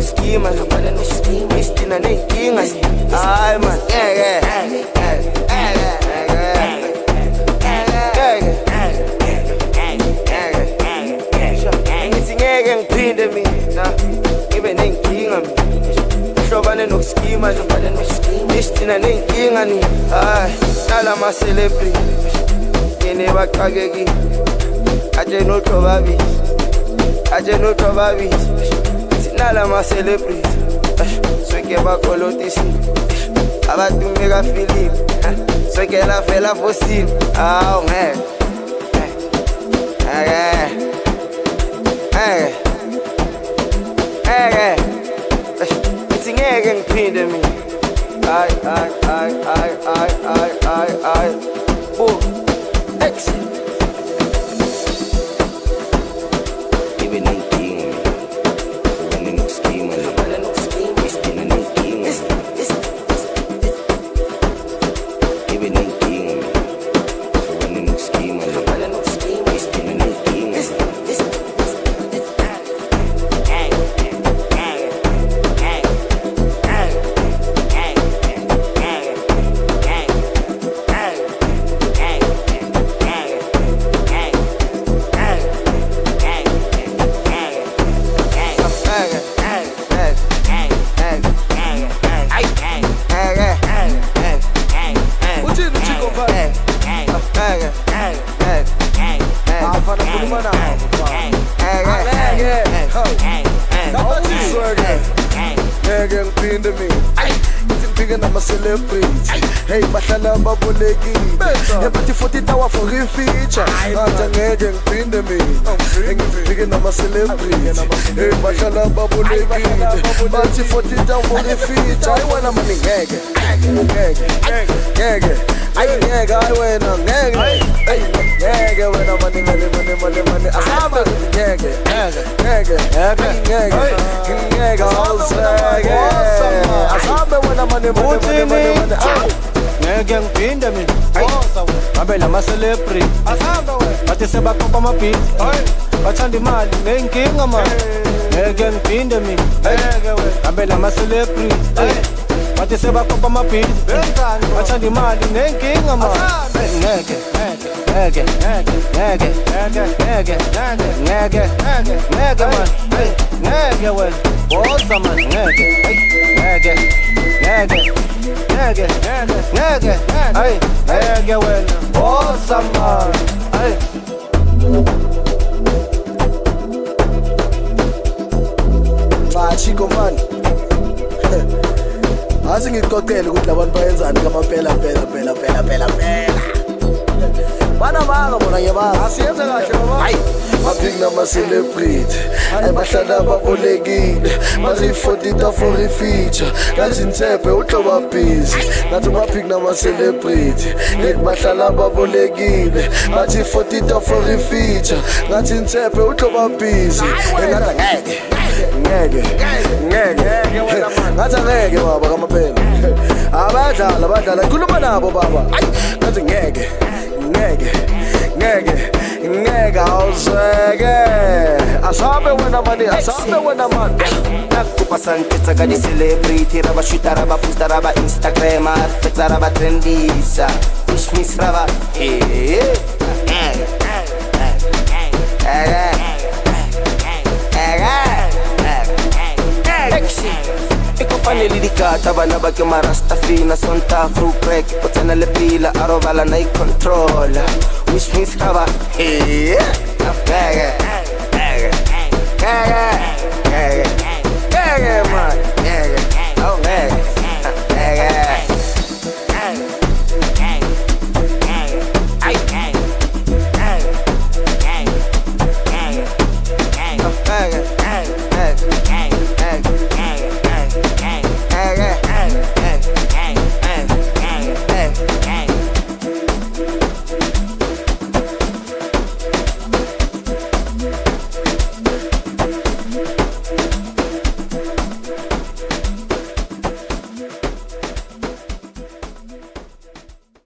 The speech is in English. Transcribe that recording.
nokuskima istina nenkinga hayi man ngithi ngeke ngiphinde mina ngibe nenkinga mina hlobane nokuskima istina nenkinga ni hayi nala ma celebrity yene baqakekile aje no tobabi sinala ma celebrity soke bakolotisi abadume ka Philip soke la fela fossil aw man it's ngeke ngiphinde mina ay boom X hey bahlala babolekile ebathi 40 tawa for a feature ngathi ngeke ngiphinde mina ngifike nama celebrity hey bahlala babolekile bathi 40 tawa for a feature I wanna money ngeke ay ngeke ay wena ngeke wena money asaba ngeke asaba wena money ngeke ngiphinde mina ngabe lama celebrity bathi sebakhopha amabhithi bathanda imali nenkinga manje ngeke ngiphinde mina ngabe lama celebrity bathi sebakhopha amabhithi bathanda imali nenkinga manje ngeke man ngeke wena bosa man ngeke ay wena bosa man ay Chico man asi ngicocela ukuthi labantu bayenzani ngamaphela phela bana banga bona ngebazi asiyenze kahle baba hayi baphika nama celebrity abahlala babolekile bathi 40 for a feature ngathi ntsephe uhloba busy ngathi baphika nama celebrity bahlala babolekile bathi 40 for a feature ngathi ntsephe uhloba busy ngathi ngeke ngathi ngeke baba kamaphela abadlala khuluma nabo baba ngathi ngeke awuzeke asabe wena mani nakupasan pizza ka di celebrity raba shoota raba posta raba Instagram fetsa raba trendisa miss raba Iko fanele dikata bana ba ke marasta fina sonta fruit crack potana le pila arovala na controller wish miss kaba man